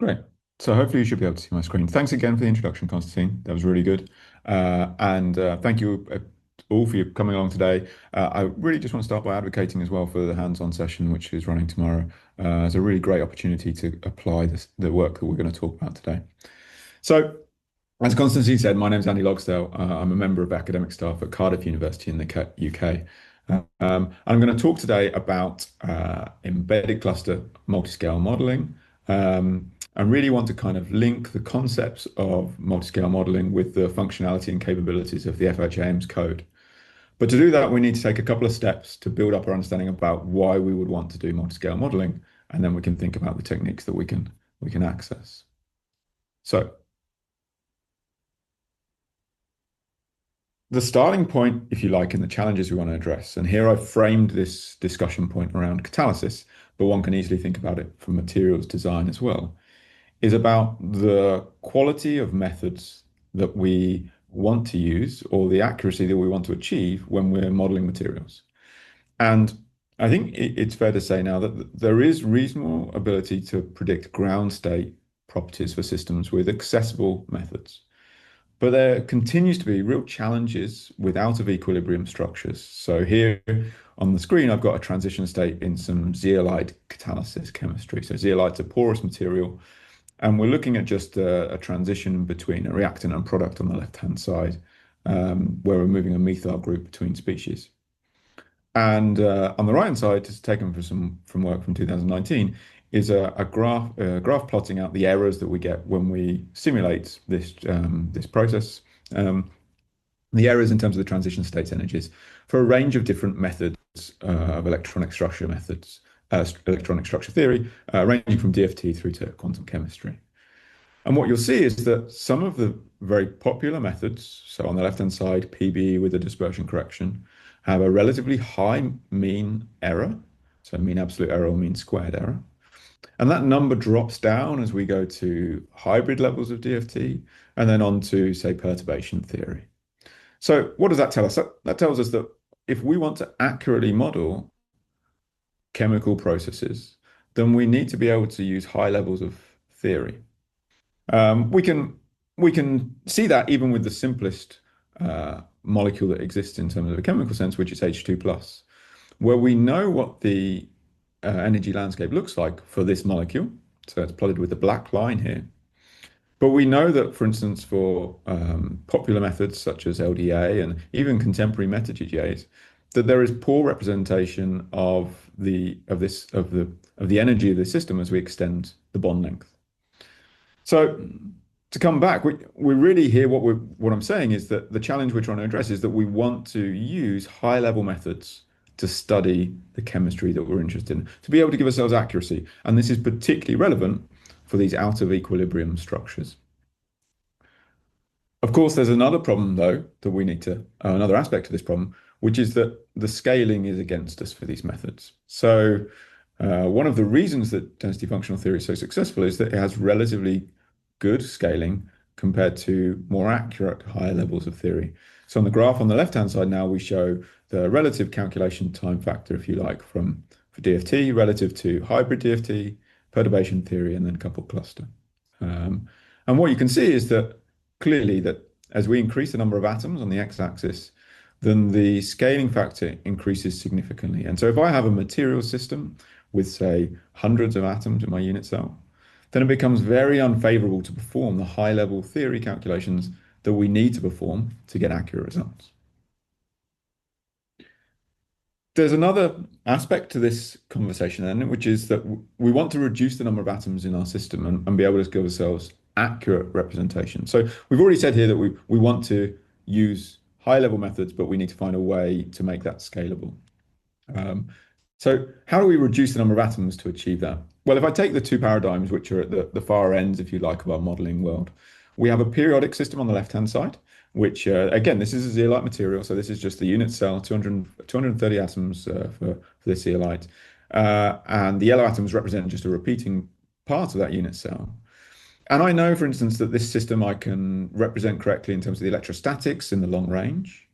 Great. So hopefully you should be able to see my screen. Thanks again for the introduction, Constantine. That was really good. And thank you all for you coming along today. I really just want to start by advocating as well for the hands-on session, which is running tomorrow. It's a really great opportunity to apply the work that we're going to talk about today. So, as Constantine said, my name is Andy Logsdail. I'm a member of academic staff at Cardiff University in the UK. I'm going to talk today about embedded cluster multiscale modeling. I really want to kind of link the concepts of multiscale modeling with the functionality and capabilities of the FHI-aims code. But to do that, we need to take a couple of steps to build up our understanding about why we would want to do multiscale modeling, and then we can think about the techniques that we can access. So the starting point, if you like, in the challenges we want to address, and here I've framed this discussion point around catalysis, but one can easily think about it from materials design as well, is about the quality of methods that we want to use or the accuracy that we want to achieve when we're modeling materials. And I think it's fair to say now that there is reasonable ability to predict ground state properties for systems with accessible methods. But there continues to be real challenges with out of equilibrium structures. So here on the screen, I've got a transition state in some zeolite catalysis chemistry. So zeolite's a porous material, and we're looking at just a transition between a reactant and product on the left-hand side, where we're moving a methyl group between species. And on the right-hand side, just taken from work from 2019, is a graph plotting out the errors that we get when we simulate this process. The errors in terms of the transition states energies for a range of different methods of electronic structure methods. Electronic structure theory, ranging from DFT through to quantum chemistry. And what you'll see is that some of the very popular methods, so on the left-hand side, PBE with a dispersion correction, have a relatively high mean error, so mean absolute error or mean squared error. And that number drops down as we go to hybrid levels of DFT and then on to, say, perturbation theory. So what does that tell us? That tells us that if we want to accurately model chemical processes, then we need to be able to use high levels of theory. We can see that even with the simplest molecule that exists in terms of a chemical sense, which is H2+, where we know what the energy landscape looks like for this molecule. So it's plotted with the black line here. But we know that, for instance, for popular methods such as LDA and even contemporary meta-GGAs, that there is poor representation of the energy of the system as we extend the bond length. So to come back, we really hear what I'm saying is that the challenge we're trying to address is that we want to use high level methods to study the chemistry that we're interested in, to be able to give ourselves accuracy. And this is particularly relevant for these out of equilibrium structures. Of course, there's another problem though that we need to, another aspect of this problem, which is that the scaling is against us for these methods. So one of the reasons that density functional theory is so successful is that it has relatively good scaling compared to more accurate higher levels of theory. So on the graph on the left-hand side now, we show the relative calculation time factor, if you like, for DFT relative to hybrid DFT, perturbation theory, and then coupled cluster. And what you can see is that clearly that as we increase the number of atoms on the x-axis, then the scaling factor increases significantly. And so if I have a material system with, say, hundreds of atoms in my unit cell, then it becomes very unfavorable to perform the high-level theory calculations that we need to perform to get accurate results. There's another aspect to this conversation, then, which is that we want to reduce the number of atoms in our system and be able to give ourselves accurate representation. So we've already said here that we want to use high-level methods, but we need to find a way to make that scalable. So how do we reduce the number of atoms to achieve that? Well, if I take the two paradigms, which are at the far ends, if you like, of our modeling world, we have a periodic system on the left-hand side, which, again, this is a zeolite material. So this is just the unit cell, 230 atoms for this zeolite. And the yellow atoms represent just a repeating part of that unit cell. And I know, for instance, that this system I can represent correctly in terms of the electrostatics in the long range.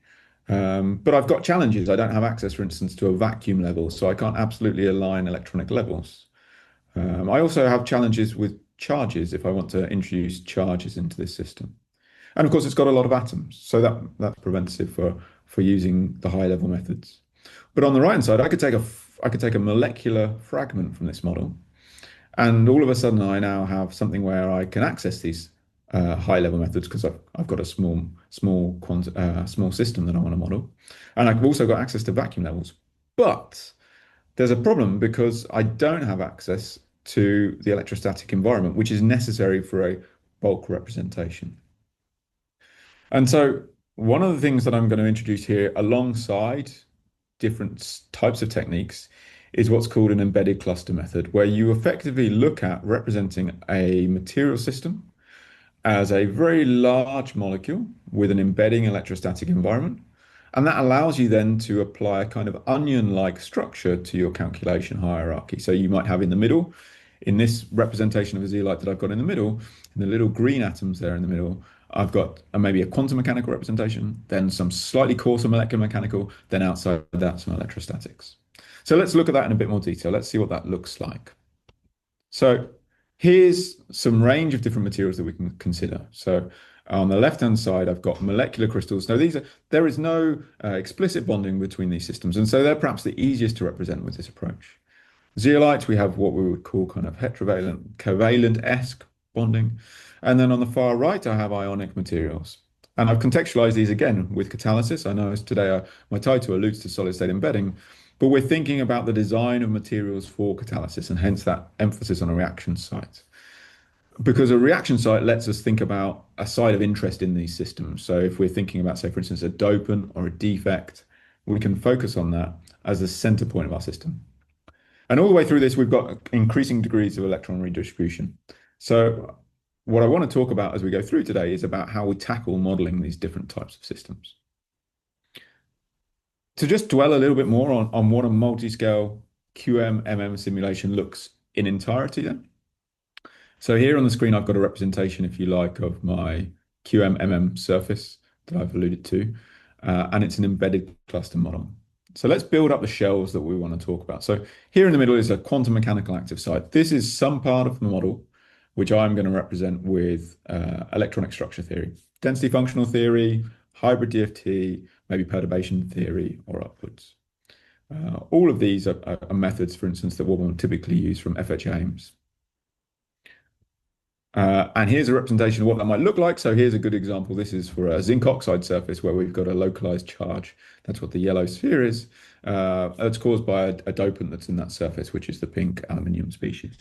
But I've got challenges. I don't have access, for instance, to a vacuum level, so I can't absolutely align electronic levels. I also have challenges with charges if I want to introduce charges into this system. And of course, it's got a lot of atoms, so that's preventative for using the high level methods. But on the right hand side, I could take a molecular fragment from this model, and all of a sudden I now have something where I can access these high level methods because I've got a small system that I want to model, and I've also got access to vacuum levels. But there's a problem because I don't have access to the electrostatic environment, which is necessary for a bulk representation. And so one of the things that I'm going to introduce here alongside different types of techniques is what's called an embedded cluster method, where you effectively look at representing a material system as a very large molecule with an embedding electrostatic environment. And that allows you then to apply a kind of onion-like structure to your calculation hierarchy. So you might have in the middle, in this representation of a zeolite that I've got in the middle, in the little green atoms there in the middle, I've got maybe a quantum mechanical representation, then some slightly coarser molecular mechanical, then outside of that some electrostatics. So let's look at that in a bit more detail. Let's see what that looks like. So here's some range of different materials that we can consider. So on the left-hand side, I've got molecular crystals. Now there is no explicit bonding between these systems, and so they're perhaps the easiest to represent with this approach. Zeolites, we have what we would call kind of heterovalent, covalent-esque bonding. And then on the far right, I have ionic materials. And I've contextualized these again with catalysis. I know today my title alludes to solid-state embedding, but we're thinking about the design of materials for catalysis, and hence that emphasis on a reaction site. Because a reaction site lets us think about a site of interest in these systems. So if we're thinking about, say, for instance, a dopant or a defect, we can focus on that as the center point of our system. And all the way through this, we've got increasing degrees of electron redistribution. So what I want to talk about as we go through today is about how we tackle modeling these different types of systems. To just dwell a little bit more on what a multi-scale QM-MM simulation looks in entirety then. So here on the screen, I've got a representation, if you like, of my QM-MM surface that I've alluded to, and it's an embedded cluster model. So let's build up the shells that we want to talk about. So here in the middle is a quantum mechanical active site. This is some part of the model which I'm going to represent with electronic structure theory, density functional theory, hybrid DFT, maybe perturbation theory, or upwards. All of these are methods, for instance, that one would typically use from FHI-aims. And here's a representation of what that might look like. So here's a good example. This is for a zinc oxide surface where we've got a localized charge. That's what the yellow sphere is. It's caused by a dopant that's in that surface, which is the pink aluminium species.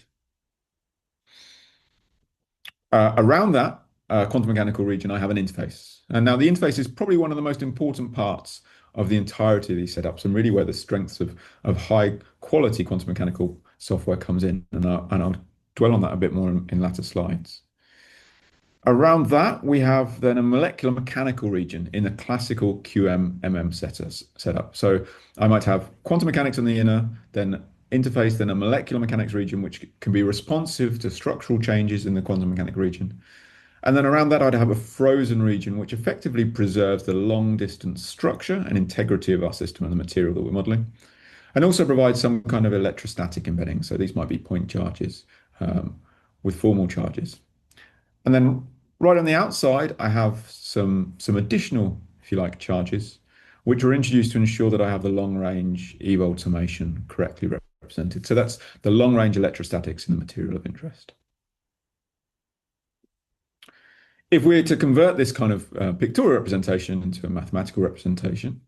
Around that quantum mechanical region, I have an interface. And now the interface is probably one of the most important parts of the entirety of these setups, and really where the strengths of high quality quantum mechanical software comes in. And I'll dwell on that a bit more in latter slides. Around that, we have then a molecular mechanical region in the classical QM-MM setup. So I might have quantum mechanics on the inner, then interface, then a molecular mechanics region, which can be responsive to structural changes in the quantum mechanical region. And then around that, I'd have a frozen region, which effectively preserves the long distance structure and integrity of our system and the material that we're modeling, and also provides some kind of electrostatic embedding. So these might be point charges with formal charges. And then right on the outside, I have some additional, if you like, charges, which are introduced to ensure that I have the long range eVolt summation correctly represented. So that's the long range electrostatics in the material of interest. If we're to convert this kind of pictorial representation into a mathematical representation,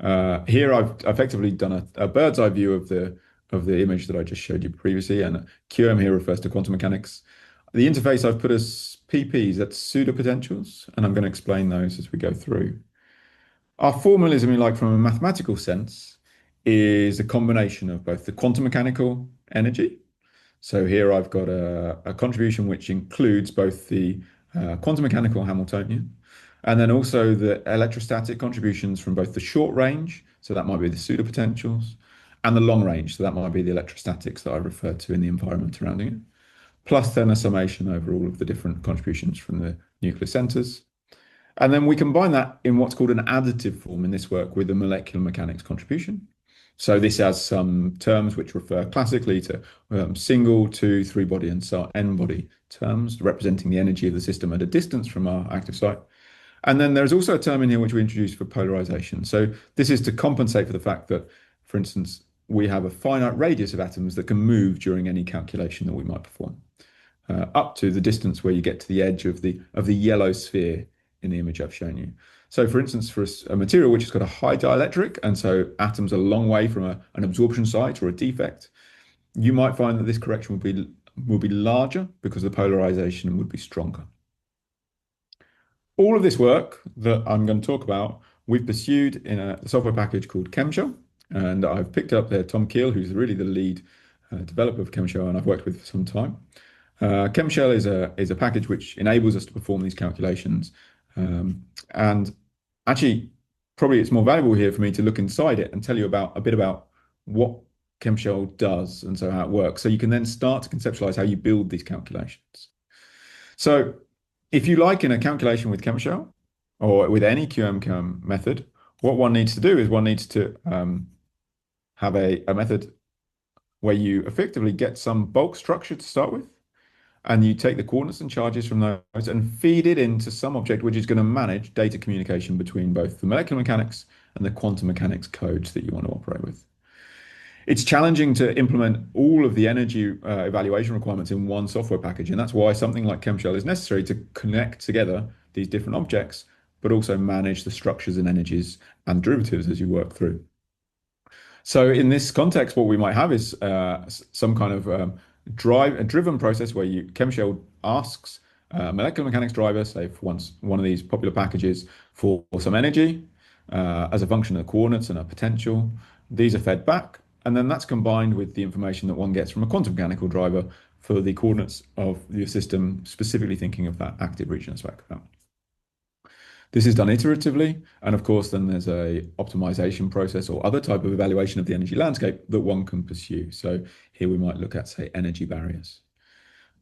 here I've effectively done a bird's eye view of the image that I just showed you previously, and QM here refers to quantum mechanics. The interface I've put as PPs, that's pseudopotentials, and I'm going to explain those as we go through. Our formalism, like from a mathematical sense, is a combination of both the quantum mechanical energy. So here I've got a contribution which includes both the quantum mechanical Hamiltonian, and then also the electrostatic contributions from both the short range, so that might be the pseudopotentials, and the long range, so that might be the electrostatics that I referred to in the environment surrounding it, plus then a summation over all of the different contributions from the nuclear centers. And then we combine that in what's called an additive form in this work with the molecular mechanics contribution. So this has some terms which refer classically to single, two, three body, and so n body terms representing the energy of the system at a distance from our active site. And then there's also a term in here which we introduced for polarization. So this is to compensate for the fact that, for instance, we have a finite radius of atoms that can move during any calculation that we might perform, up to the distance where you get to the edge of the yellow sphere in the image I've shown you. So for instance, for a material which has got a high dielectric, and so atoms are a long way from an absorption site or a defect, you might find that this correction will be larger because the polarization would be stronger. All of this work that I'm going to talk about, we've pursued in a software package called ChemShell, and I've picked up there Tom Keel, who's really the lead developer of ChemShell, and I've worked with for some time. ChemShell is a package which enables us to perform these calculations, and actually, probably it's more valuable here for me to look inside it and tell you a bit about what ChemShell does and so how it works, so you can then start to conceptualize how you build these calculations. So if you like, in a calculation with ChemShell or with any QM method, what one needs to do is one needs to have a method where you effectively get some bulk structure to start with, and you take the coordinates and charges from those and feed it into some object which is going to manage data communication between both the molecular mechanics and the quantum mechanics codes that you want to operate with. It's challenging to implement all of the energy evaluation requirements in one software package, and that's why something like ChemShell is necessary to connect together these different objects, but also manage the structures and energies and derivatives as you work through. So in this context, what we might have is some kind of a driven process where ChemShell asks molecular mechanics driver, say for one of these popular packages, for some energy as a function of the coordinates and a potential. These are fed back, and then that's combined with the information that one gets from a quantum mechanical driver for the coordinates of the system, specifically thinking of that active region spectrum. This is done iteratively, and of course then there's a optimization process or other type of evaluation of the energy landscape that one can pursue. So here we might look at, say, energy barriers.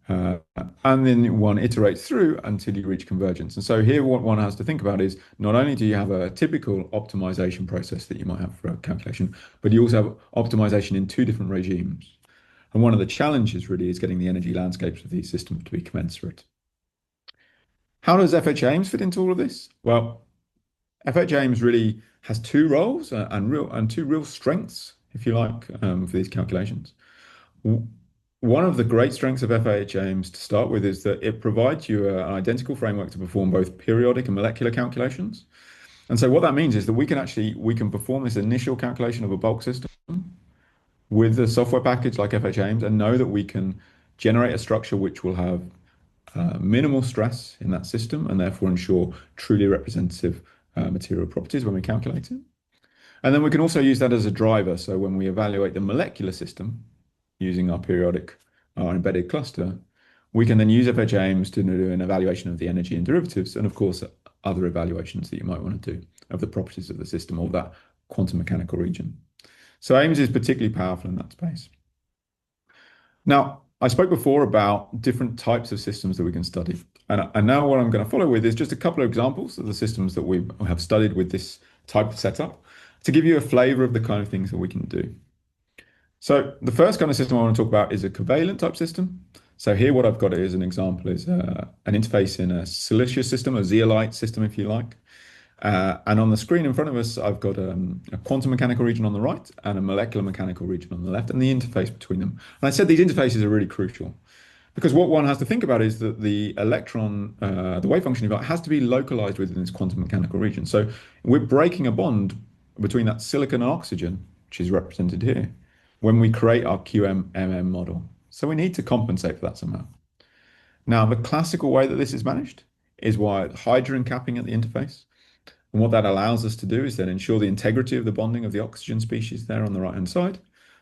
And then one iterates through until you reach convergence. And so here what one has to think about is not only do you have a typical optimization process that you might have for a calculation, but you also have optimization in two different regimes. And one of the challenges really is getting the energy landscapes of these systems to be commensurate. How does FHI-aims fit into all of this? Well, FHI-aims really has two roles and two real strengths, if you like, for these calculations. One of the great strengths of FHI-aims to start with is that it provides you an identical framework to perform both periodic and molecular calculations. And so what that means is that we can perform this initial calculation of a bulk system with a software package like FHI-aims and know that we can generate a structure which will have minimal stress in that system and therefore ensure truly representative material properties when we calculate it. And then we can also use that as a driver. So when we evaluate the molecular system using our embedded cluster, we can then use FHI-aims to do an evaluation of the energy and derivatives, and of course other evaluations that you might want to do of the properties of the system or that quantum mechanical region. So AIMS is particularly powerful in that space. Now, I spoke before about different types of systems that we can study. And now what I'm going to follow with is just a couple of examples of the systems that we have studied with this type of setup to give you a flavor of the kind of things that we can do. So the first kind of system I want to talk about is a covalent type system. So here what I've got is an example is an interface in a siliceous system, a zeolite system, if you like. And on the screen in front of us, I've got a quantum mechanical region on the right and a molecular mechanical region on the left, and the interface between them. And I said these interfaces are really crucial because what one has to think about is that the electron, the wave function event, has to be localized within this quantum mechanical region. So we're breaking a bond between that silicon and oxygen, which is represented here, when we create our QM-MM model. So we need to compensate for that somehow. Now, the classical way that this is managed is via hydrogen capping at the interface. And what that allows us to do is then ensure the integrity of the bonding of the oxygen species there on the right-hand side,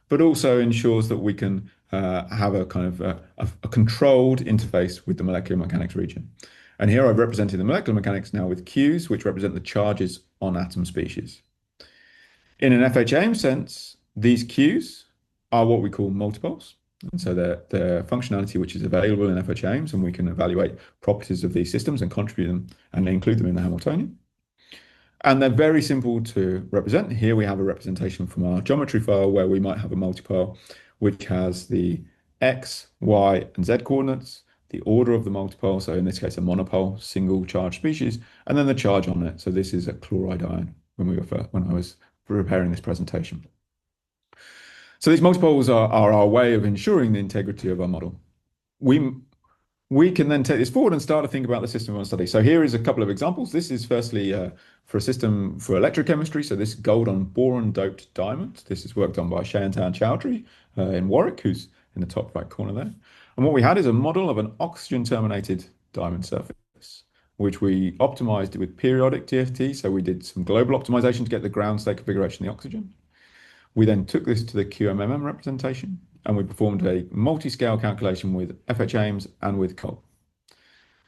but also ensures that we can have a kind of a controlled interface with the molecular mechanics region. And here I've represented the molecular mechanics now with Qs, which represent the charges on atom species. In an FHI-aims sense, these Qs are what we call multipoles. And so they're functionality which is available in FHI-aims, and we can evaluate properties of these systems and contribute them and include them in the Hamiltonian. And they're very simple to represent. Here we have a representation from our geometry file where we might have a multipole which has the x, y, and z coordinates, the order of the multipole, so in this case a monopole, single charge species, and then the charge on it. So this is a chloride ion when I was preparing this presentation. So these multipoles are our way of ensuring the integrity of our model. We can then take this forward and start to think about the system we want to study. So here is a couple of examples. This is firstly for a system for electrochemistry. So this gold on boron doped diamond. This is work done by Shayantan Chowdhury in Warwick, who's in the top right corner there. And what we had is a model of an oxygen terminated diamond surface, which we optimized with periodic DFT. So we did some global optimization to get the ground state configuration of the oxygen. We then took this to the QMMM representation and we performed a multi-scale calculation with FHI-aims and with COL.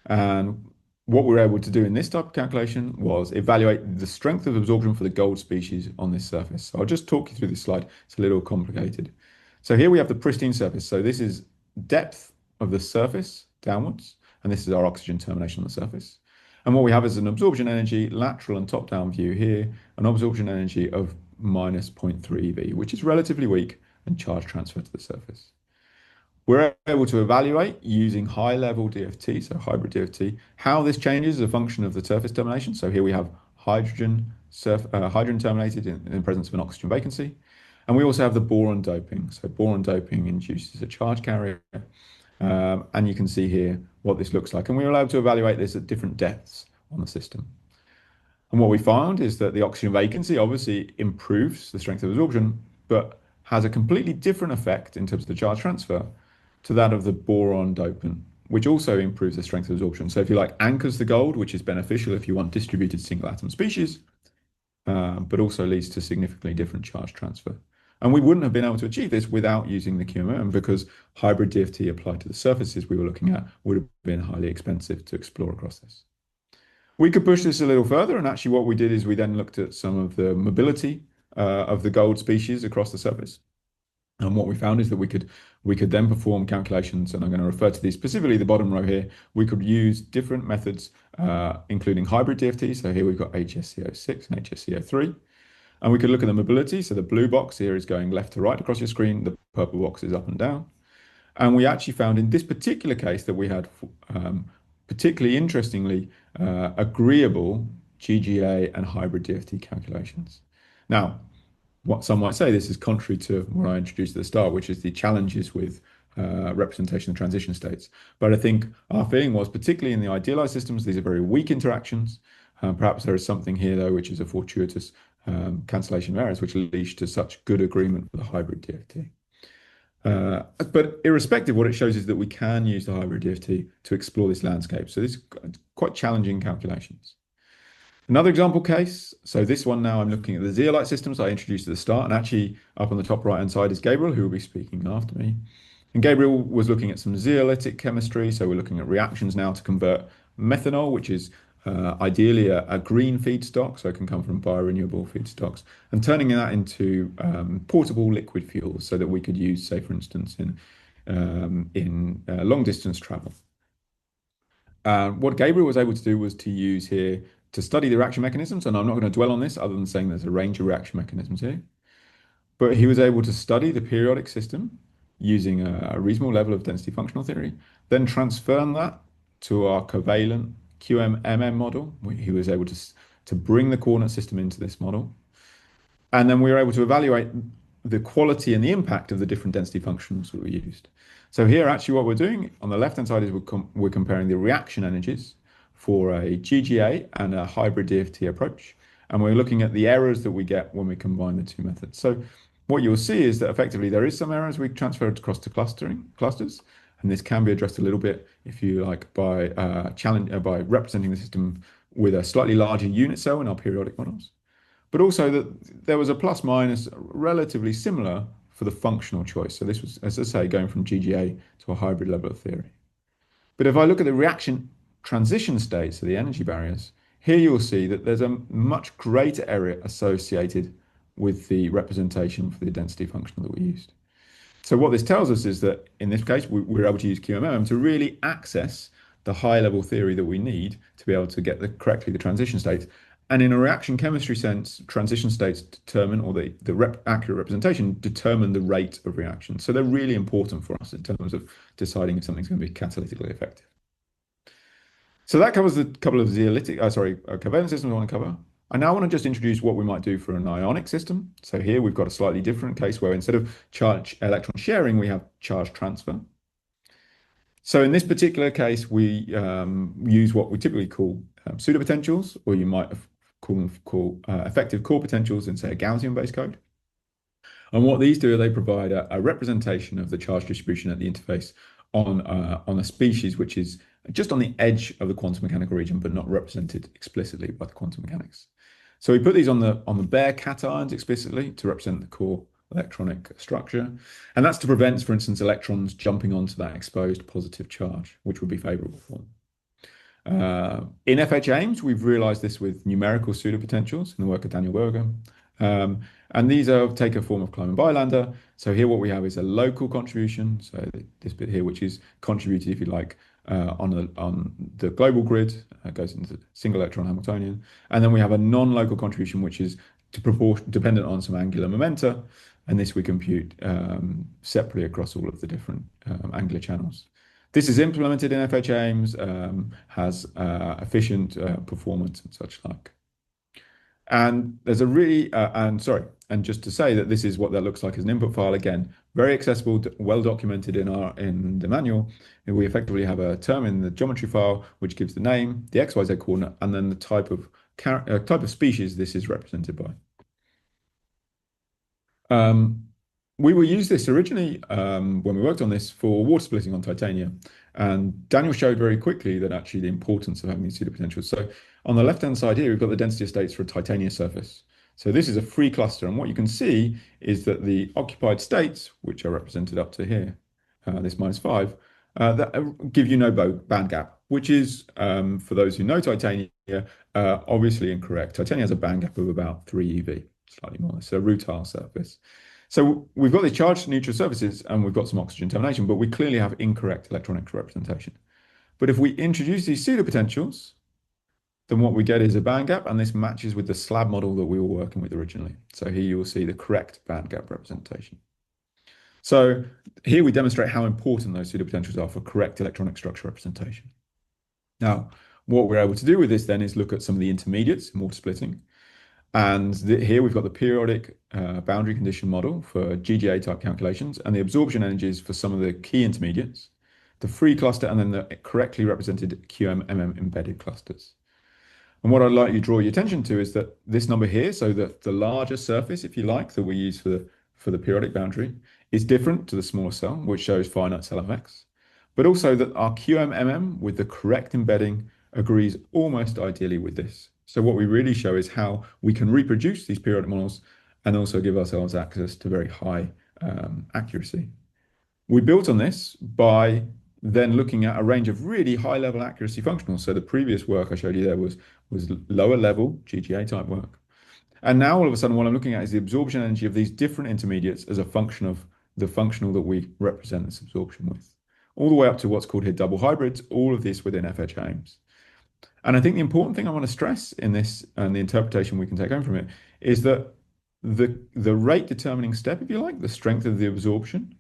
And what we were able to do in this type of calculation was evaluate the strength of absorption for the gold species on this surface. So I'll just talk you through this slide. It's a little complicated. So here we have the pristine surface. So this is depth of the surface downwards, and this is our oxygen termination on the surface. And what we have is an absorption energy, lateral and top-down view here, an absorption energy of minus 0.3 eV, which is relatively weak, and charge transfer to the surface. We're able to evaluate using high-level DFT, so hybrid DFT, how this changes as a function of the surface termination. So here we have hydrogen terminated in the presence of an oxygen vacancy. And we also have the boron doping. So boron doping induces a charge carrier. And you can see here what this looks like. And we were able to evaluate this at different depths on the system. And what we found is that the oxygen vacancy obviously improves the strength of absorption, but has a completely different effect in terms of the charge transfer to that of the boron dopant, which also improves the strength of absorption. So if you like, anchors the gold, which is beneficial if you want distributed single atom species, but also leads to significantly different charge transfer. And we wouldn't have been able to achieve this without using the QMM because hybrid DFT applied to the surfaces we were looking at would have been highly expensive to explore across this. We could push this a little further, and actually what we did is we then looked at some of the mobility of the gold species across the surface. And what we found is that we could then perform calculations, and I'm going to refer to these specifically, the bottom row here. We could use different methods, including hybrid DFT. So here we've got HSCO6 and HSCO3. And we could look at the mobility. So the blue box here is going left to right across your screen. The purple box is up and down. And we actually found in this particular case that we had particularly interestingly agreeable GGA and hybrid DFT calculations. Now, what some might say, this is contrary to what I introduced at the start, which is the challenges with representation of transition states. But I think our feeling was, particularly in the idealized systems, these are very weak interactions. Perhaps there is something here, though, which is a fortuitous cancellation of errors, which leads to such good agreement for the hybrid DFT. But irrespective, what it shows is that we can use the hybrid DFT to explore this landscape. So this is quite challenging calculations. Another example case, so this one now I'm looking at the zeolite systems I introduced at the start, and actually up on the top right hand side is Gabriel, who will be speaking after me. And Gabriel was looking at some zeolitic chemistry, so we're looking at reactions now to convert methanol, which is ideally a green feedstock, so it can come from biorenewable feedstocks, and turning that into portable liquid fuels so that we could use, say, for instance, in long distance travel. What Gabriel was able to do was to use here to study the reaction mechanisms, and I'm not going to dwell on this other than saying there's a range of reaction mechanisms here. But he was able to study the periodic system using a reasonable level of density functional theory, then transform that to our covalent QMMM model. He was able to bring the coordinate system into this model. And then we were able to evaluate the quality and the impact of the different density functions that we used. So here, actually, what we're doing on the left-hand side is we're comparing the reaction energies for a GGA and a hybrid DFT approach. And we're looking at the errors that we get when we combine the two methods. So what you'll see is that effectively there is some errors we transferred across to clusters. And this can be addressed a little bit, if you like, by representing the system with a slightly larger unit cell in our periodic models. But also that there was a plus minus relatively similar for the functional choice. So this was, as I say, going from GGA to a hybrid level of theory. But if I look at the reaction transition states, so the energy barriers, here you'll see that there's a much greater area associated with the representation for the density function that we used. So what this tells us is that in this case, we're able to use QMM to really access the high level theory that we need to be able to get correctly the transition states And in a reaction chemistry sense, transition states determine, or the accurate representation determine the rate of reaction. So they're really important for us in terms of deciding if something's going to be catalytically effective. So that covers the couple of covalent systems I want to cover. I now want to just introduce what we might do for an ionic system. So here we've got a slightly different case where instead of charge electron sharing, we have charge transfer. So in this particular case, we use what we typically call pseudopotentials, or you might call effective core potentials in, say, a Gaussian-based code. And what these do, they provide a representation of the charge distribution at the interface on a species which is just on the edge of the quantum mechanical region, but not represented explicitly by the quantum mechanics. So we put these on the bare cations explicitly to represent the core electronic structure. And that's to prevent, for instance, electrons jumping onto that exposed positive charge, which would be favorable for them. In FHI-aims, we've realized this with numerical pseudopotentials in the work of Daniel Berger. And these take a form of Kleiman-Bylander. So here what we have is a local contribution. So this bit here, which is contributed, if you like, on the global grid, goes into single electron Hamiltonian. And then we have a non-local contribution, which is dependent on some angular momenta. And this we compute separately across all of the different angular channels. This is implemented in FHI-aims, has efficient performance and such like. And there's a really, and just to say that this is what that looks like as an input file. Again, very accessible, well documented in the manual. And we effectively have a term in the geometry file which gives the name, the XYZ coordinate, and then the type of species this is represented by. We will use this originally when we worked on this for water splitting on titanium. And Daniel showed very quickly that actually the importance of having these pseudopotentials. So on the left-hand side here, we've got the density of states for a titanium surface. So this is a free cluster. And what you can see is that the occupied states, which are represented up to here, this -5, that give you no band gap, which is, for those who know titanium, obviously incorrect. Titanium has a band gap of about 3 eV, slightly more. It's a rutile surface. So we've got the charged neutral surfaces and we've got some oxygen termination, but we clearly have incorrect electronic representation. But if we introduce these pseudopotentials, then what we get is a band gap, and this matches with the slab model that we were working with originally. So here you will see the correct band gap representation. So here we demonstrate how important those pseudopotentials are for correct electronic structure representation. Now, what we're able to do with this then is look at some of the intermediates in water splitting. And here we've got the periodic boundary condition model for GGA type calculations and the absorption energies for some of the key intermediates, the free cluster, and then the correctly represented QM-MM embedded clusters. And what I'd like you to draw your attention to is that this number here, so that the larger surface, if you like, that we use for the periodic boundary is different to the smaller cell, which shows finite cell effects, but also that our QM-MM with the correct embedding agrees almost ideally with this. So what we really show is how we can reproduce these periodic models and also give ourselves access to very high accuracy. We built on this by then looking at a range of really high level accuracy functionals. So the previous work I showed you there was lower level GGA type work. And now all of a sudden what I'm looking at is the absorption energy of these different intermediates as a function of the functional that we represent this absorption with, all the way up to what's called here double hybrids, all of this within FHI-aims. And I think the important thing I want to stress in this and the interpretation we can take home from it is that the rate determining step, if you like, the strength of the absorption,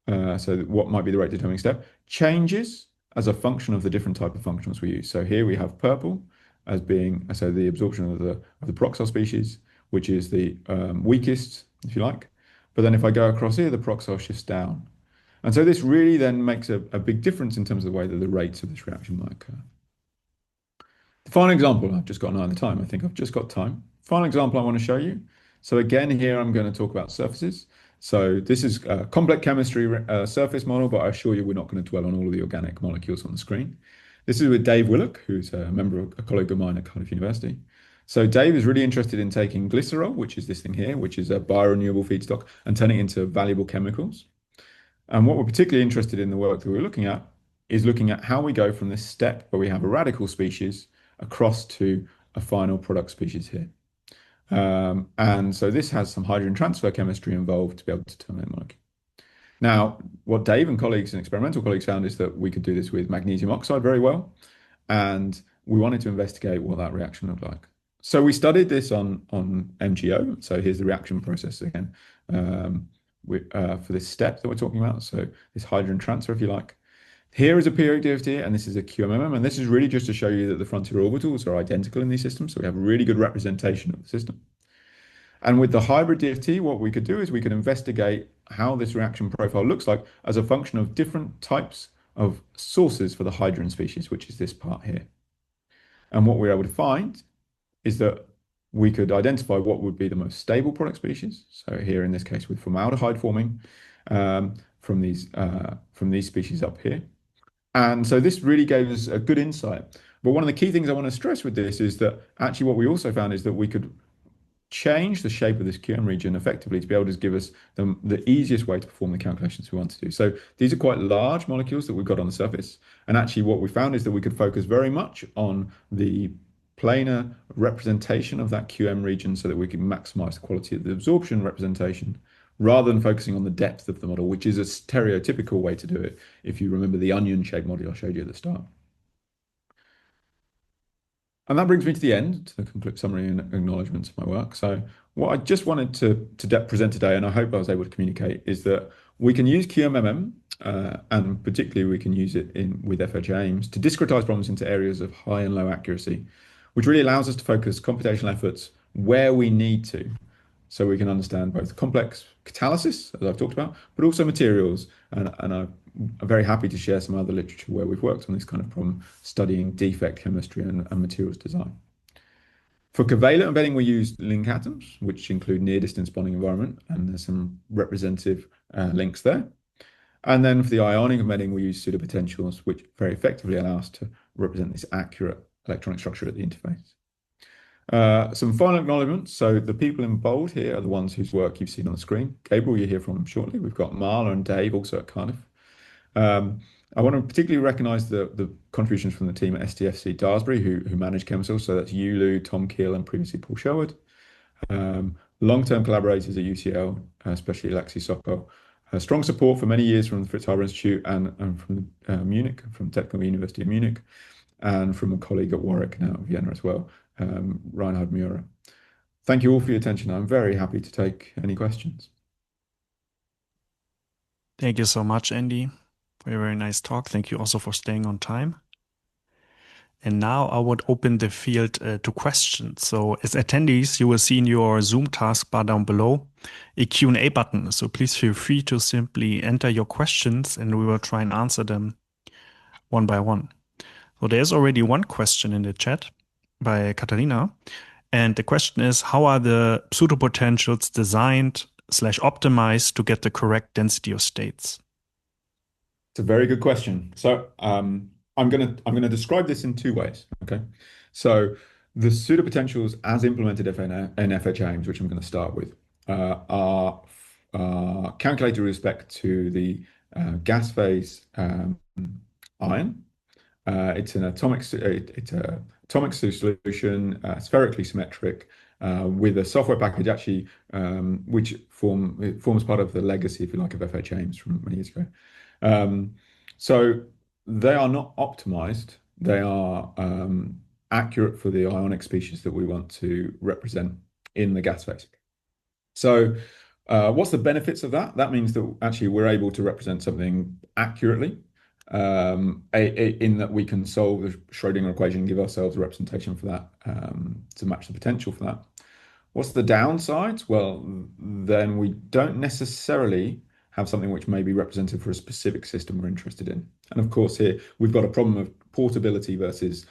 so what might be the rate determining step, changes as a function of the different type of functionals we use. So here we have purple as being, so the absorption of the peroxide species, which is the weakest, if you like. But then if I go across here, the peroxide shifts down. And so this really then makes a big difference in terms of the way that the rates of this reaction might occur. The final example, I've just got an eye on the time. I think I've just got time. Final example I want to show you. So again, here I'm going to talk about surfaces. So this is a complex chemistry surface model, but I assure you we're not going to dwell on all of the organic molecules on the screen. This is with Dave Willock, who's a colleague of mine at Cardiff University. So Dave is really interested in taking glycerol, which is this thing here, which is a biorenewable feedstock, and turning it into valuable chemicals. And what we're particularly interested in the work that we're looking at is looking at how we go from this step where we have a radical species across to a final product species here. And so this has some hydrogen transfer chemistry involved to be able to turn that molecule. Now, what Dave and colleagues and experimental colleagues found is that we could do this with magnesium oxide very well. And we wanted to investigate what that reaction looked like. So we studied this on MGO. So here's the reaction process again for this step that we're talking about. So this hydrogen transfer, if you like. Here is a periodic DFT, and this is a QMMM, and this is really just to show you that the frontier orbitals are identical in these systems. So we have a really good representation of the system. And with the hybrid DFT, what we could do is we could investigate how this reaction profile looks like as a function of different types of sources for the hydrogen species, which is this part here. And what we were able to find is that we could identify what would be the most stable product species. So here in this case with formaldehyde forming from these species up here. And so this really gave us a good insight. But one of the key things I want to stress with this is that actually what we also found is that we could change the shape of this QM region effectively to be able to give us the easiest way to perform the calculations we want to do. So these are quite large molecules that we've got on the surface. And actually what we found is that we could focus very much on the planar representation of that QM region so that we can maximize the quality of the absorption representation rather than focusing on the depth of the model, which is a stereotypical way to do it, if you remember the onion-shaped model I showed you at the start. And that brings me to the end, to the complete summary and acknowledgements of my work. So what I just wanted to present today, and I hope I was able to communicate, is that we can use QMMM, and particularly we can use it with FHI-aims to discretize problems into areas of high and low accuracy, which really allows us to focus computational efforts where we need to. So we can understand both complex catalysis, as I've talked about, but also materials. And I'm very happy to share some other literature where we've worked on this kind of problem, studying defect chemistry and materials design. For covalent embedding, we use link atoms, which include near distance bonding environment, and there's some representative links there. And then for the ionic embedding, we use pseudopotentials, which very effectively allow us to represent this accurate electronic structure at the interface. Some final acknowledgements. So the people in bold here are the ones whose work you've seen on the screen. Gabriel, you'll hear from him shortly. We've got Marla and Dave also at Cardiff. I want to particularly recognize the contributions from the team at STFC Daresbury who manage Chemicel. So that's Yulu, Tom Keel, and previously Paul Sherwood. Long-term collaborators at UCL, especially Alexei Sokol. Strong support for many years from the Fritz Haber Institute and from Munich, from Technical University of Munich, and from a colleague at Warwick, now at Vienna as well, Reinhard Murer. Thank you all for your attention. I'm very happy to take any questions. Thank you so much, Andy, for a very nice talk. Thank you also for staying on time. And now I would open the field to questions. So as attendees, you will see in your Zoom taskbar down below a Q&A button. So please feel free to simply enter your questions and we will try and answer them one by one. So there's already one question in the chat by Katarina. And the question is, how are the pseudopotentials designed / optimized to get the correct density of states? It's a very good question. So I'm gonna describe this in two ways. Okay, so the pseudopotentials as implemented in FHI-aims, which I'm going to start with, are calculated with respect to the gas phase ion. It's an atomic solution, spherically symmetric, with a software package actually, which forms part of the legacy, if you like, of FHI-aims from many years ago. So they are not optimized. They are accurate for the ionic species that we want to represent in the gas phase. So what's the benefits of that? That means that actually we're able to represent something accurately, in that we can solve the Schrodinger equation and give ourselves a representation for that, to match the potential for that. What's the downside? Well, then we don't necessarily have something which may be representative for a specific system we're interested in. And of course, here we've got a problem of portability versus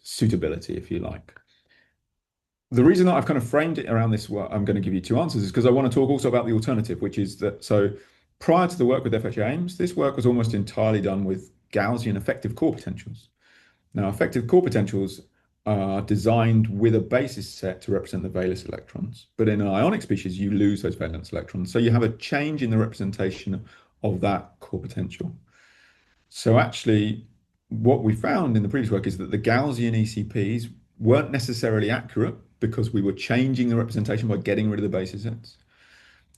suitability, if you like. The reason that I've kind of framed it around this, well, I'm going to give you two answers, is because I want to talk also about the alternative, which is that, so prior to the work with FHI-aims, this work was almost entirely done with Gaussian effective core potentials. Now, effective core potentials are designed with a basis set to represent the valence electrons. But in an ionic species, you lose those valence electrons. So you have a change in the representation of that core potential. So actually, what we found in the previous work is that the Gaussian ECPs weren't necessarily accurate because we were changing the representation by getting rid of the basis sets.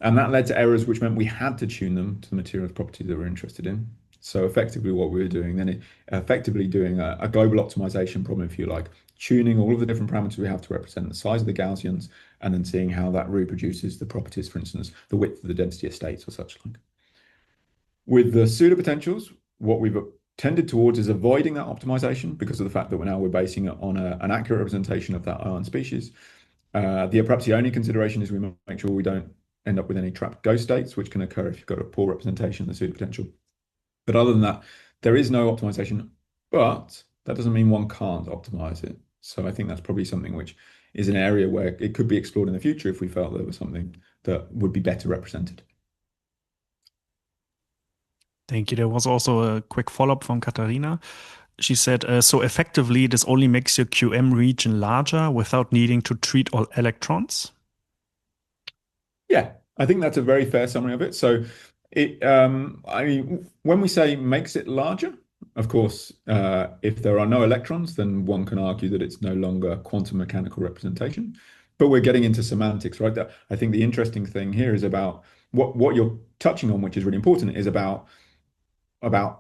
And that led to errors, which meant we had to tune them to the materials properties that we're interested in. So effectively what we were doing then, effectively doing a global optimization problem, if you like, tuning all of the different parameters we have to represent the size of the Gaussians, and then seeing how that reproduces the properties, for instance, the width of the density of states or such like. With the pseudopotentials, what we've tended towards is avoiding that optimization because of the fact that we're basing it on an accurate representation of that ion species. Perhaps the only consideration is we make sure we don't end up with any trapped ghost states, which can occur if you've got a poor representation of the pseudopotential. But other than that, there is no optimization, but that doesn't mean one can't optimize it. So I think that's probably something which is an area where it could be explored in the future if we felt there was something that would be better represented. Thank you. There was also a quick follow-up from Katharina. She said, so effectively, this only makes your QM region larger without needing to treat all electrons? Yeah, I think that's a very fair summary of it. So I mean, when we say makes it larger, of course, if there are no electrons, then one can argue that it's no longer quantum mechanical representation. But we're getting into semantics, right? I think the interesting thing here is about what you're touching on, which is really important, is about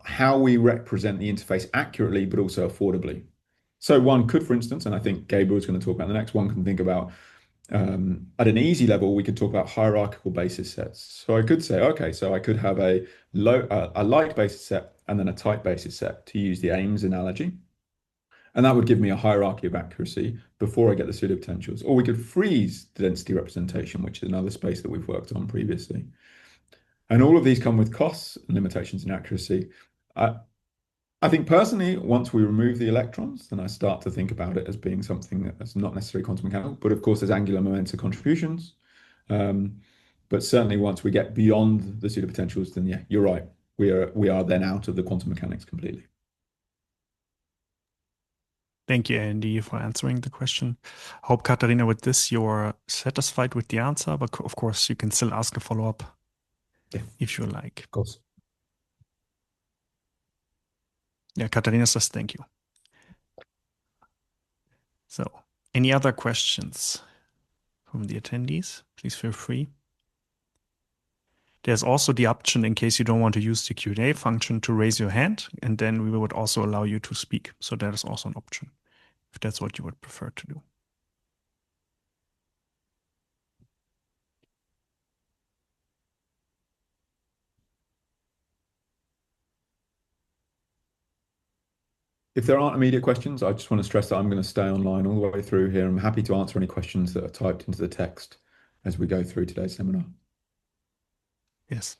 how we represent the interface accurately, but also affordably. So one could, for instance, and I think Gabriel's going to talk about the next one, can think about at an easy level, we could talk about hierarchical basis sets. So I could say, okay, so I could have a light basis set and then a tight basis set, to use the AIMS analogy. And that would give me a hierarchy of accuracy before I get the pseudopotentials. Or we could freeze the density representation, which is another space that we've worked on previously. And all of these come with costs and limitations in accuracy. I think personally, once we remove the electrons, then I start to think about it as being something that's not necessarily quantum mechanical, but of course there's angular momentum contributions. But certainly once we get beyond the pseudopotentials, then yeah, you're right. We are then out of the quantum mechanics completely. Thank you, Andy, for answering the question. I hope, Katharina, with this, you're satisfied with the answer, but of course, you can still ask a follow-up if you like. Of course. Yeah, Katharina says thank you. So, any other questions from the attendees? Please feel free. There's also the option, in case you don't want to use the Q&A function, to raise your hand, and then we would also allow you to speak. So that is also an option, if that's what you would prefer to do. If there aren't immediate questions, I just want to stress that I'm going to stay online all the way through here. I'm happy to answer any questions that are typed into the text as we go through today's seminar. Yes.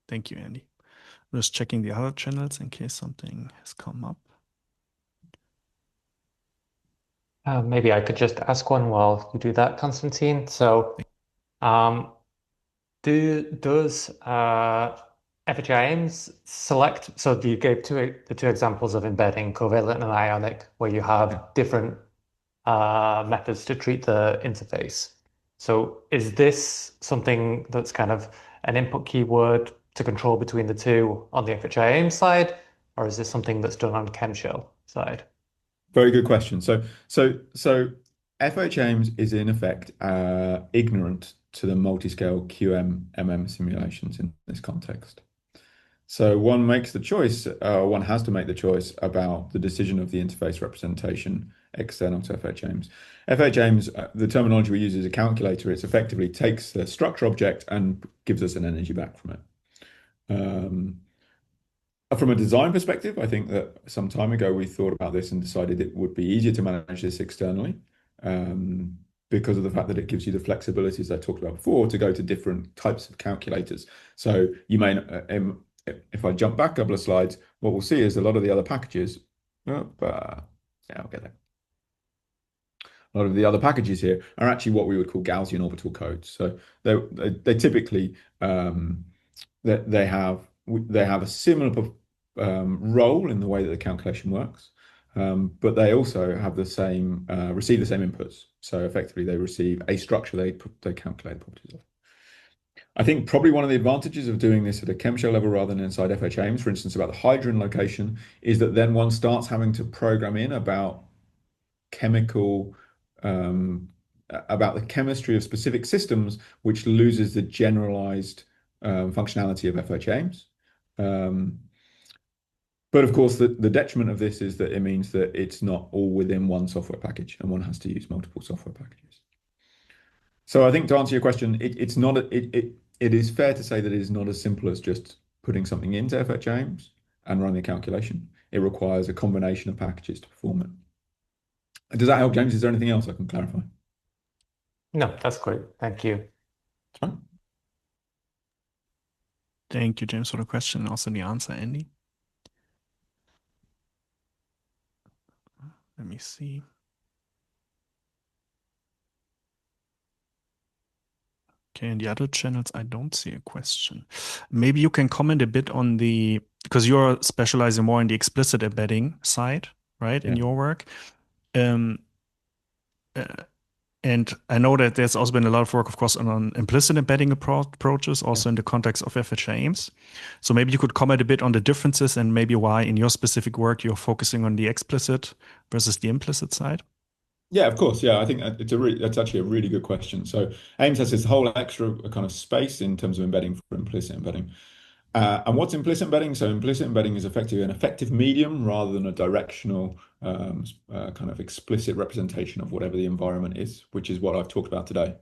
Thank you, Andy. I'm just checking the other channels in case something has come up. Maybe I could just ask one while you do that, Konstantin. So, does FHI-aims select? So you gave the two examples of embedding, covalent and ionic, where you have different methods to treat the interface. So is this something that's kind of an input keyword to control between the two on the FHI-aims side, or is this something that's done on ChemShell side? Very good question. So FH-aims is in effect ignorant to the multiscale QM-MM simulations in this context. So one makes the choice, one has to make the choice about the decision of the interface representation external to FH-aims. FH-aims, the terminology we use is a calculator. It effectively takes the structure object and gives us an energy back from it. From a design perspective, I think that some time ago we thought about this and decided it would be easier to manage this externally because of the fact that it gives you the flexibility, as I talked about before, to go to different types of calculators. So you may, if I jump back a couple of slides, what we'll see is a lot of the other packages, yeah, I'll get there. A lot of the other packages here are actually what we would call Gaussian orbital codes. So they typically they have a similar role in the way that the calculation works, but they also have the same receive the same inputs. So effectively, they receive a structure they calculate the properties of. I think probably one of the advantages of doing this at a ChemShell level rather than inside FH-aims, for instance, about the hydrogen location, is that then one starts having to program in about about the chemistry of specific systems, which loses the generalized functionality of FH-aims. But of course, the detriment of this is that it means that it's not all within one software package, and one has to use multiple software packages. So I think to answer your question, it's not it is fair to say that it is not as simple as just putting something into FHI-aims and running the calculation. It requires a combination of packages to perform it. Does that help, James? Is there anything else I can clarify? No, that's great. Thank you. That's fine. Thank you, James, for the question and also the answer, Andy. Let me see. Okay, in the other channels, I don't see a question. Maybe you can comment a bit on because you're specializing more in the explicit embedding side, right, in your work. And I know that there's also been a lot of work, of course, on implicit embedding approaches, also in the context of FHI-aims. So maybe you could comment a bit on the differences and maybe why in your specific work you're focusing on the explicit versus the implicit side. Yeah, of course. Yeah, I think that's actually a really good question. So AIMS has this whole extra kind of space in terms of embedding for implicit embedding. And what's implicit embedding? So implicit embedding is effectively an effective medium rather than a directional kind of explicit representation of whatever the environment is, which is what I've talked about today.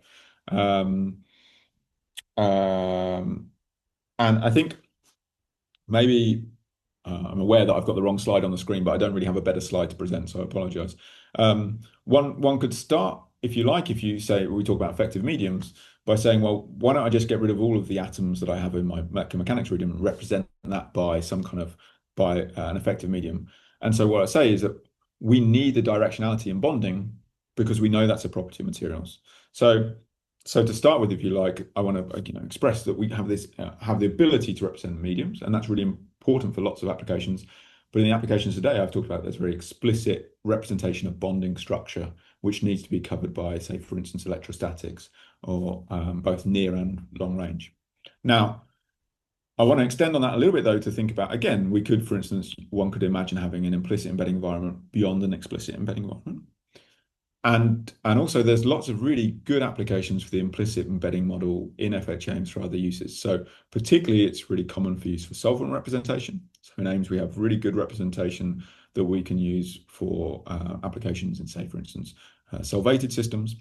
And I think maybe I'm aware that I've got the wrong slide on the screen, but I don't really have a better slide to present, so I apologize. One could start, if you like, if you say we talk about effective mediums, by saying, well, why don't I just get rid of all of the atoms that I have in my molecular mechanics reading and represent that by an effective medium? And so what I say is that we need the directionality in bonding because we know that's a property of materials. So to start with, if you like, I want to express that we have the ability to represent mediums, and that's really important for lots of applications. But in the applications today, I've talked about there's very explicit representation of bonding structure, which needs to be covered by, say, for instance, electrostatics or both near and long range. Now, I want to extend on that a little bit, though, to think about, again, we could, for instance, one could imagine having an implicit embedding environment beyond an explicit embedding environment. And also there's lots of really good applications for the implicit embedding model in FHI-aims for other uses. So particularly it's really common for use for solvent representation. So in AIMS we have really good representation that we can use for applications in, say, for instance, solvated systems.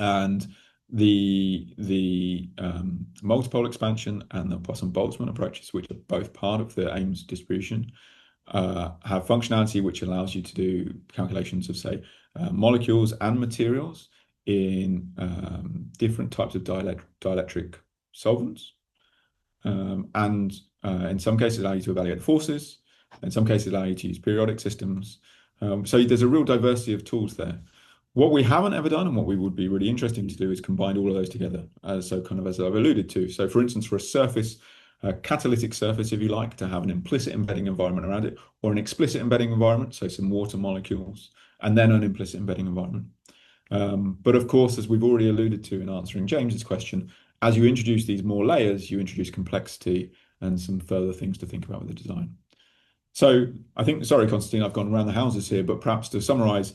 And the multipole expansion and the Poisson-Boltzmann approaches, which are both part of the AIMS distribution, have functionality which allows you to do calculations of, say, molecules and materials in different types of dielectric solvents. And in some cases allow you to evaluate forces, in some cases allow you to use periodic systems. So there's a real diversity of tools there. What we haven't ever done and what we would be really interesting to do is combine all of those together. So kind of as I've alluded to. So for instance, for a surface, a catalytic surface, if you like, to have an implicit embedding environment around it, or an explicit embedding environment, so some water molecules, and then an implicit embedding environment. But of course, as we've already alluded to in answering James's question, as you introduce these more layers, you introduce complexity and some further things to think about with the design. So I think, sorry, Constantine, I've gone around the houses here, but perhaps to summarize,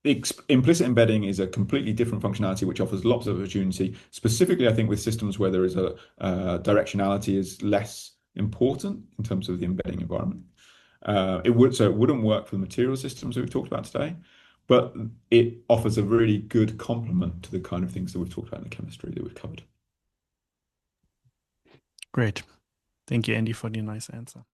implicit embedding is a completely different functionality which offers lots of opportunity, specifically I think with systems where there is a directionality is less important in terms of the embedding environment. It wouldn't work for the material systems that we've talked about today, but it offers a really good complement to the kind of things that we've talked about in the chemistry that we've covered. Great. Thank you, Andy, for the nice answer.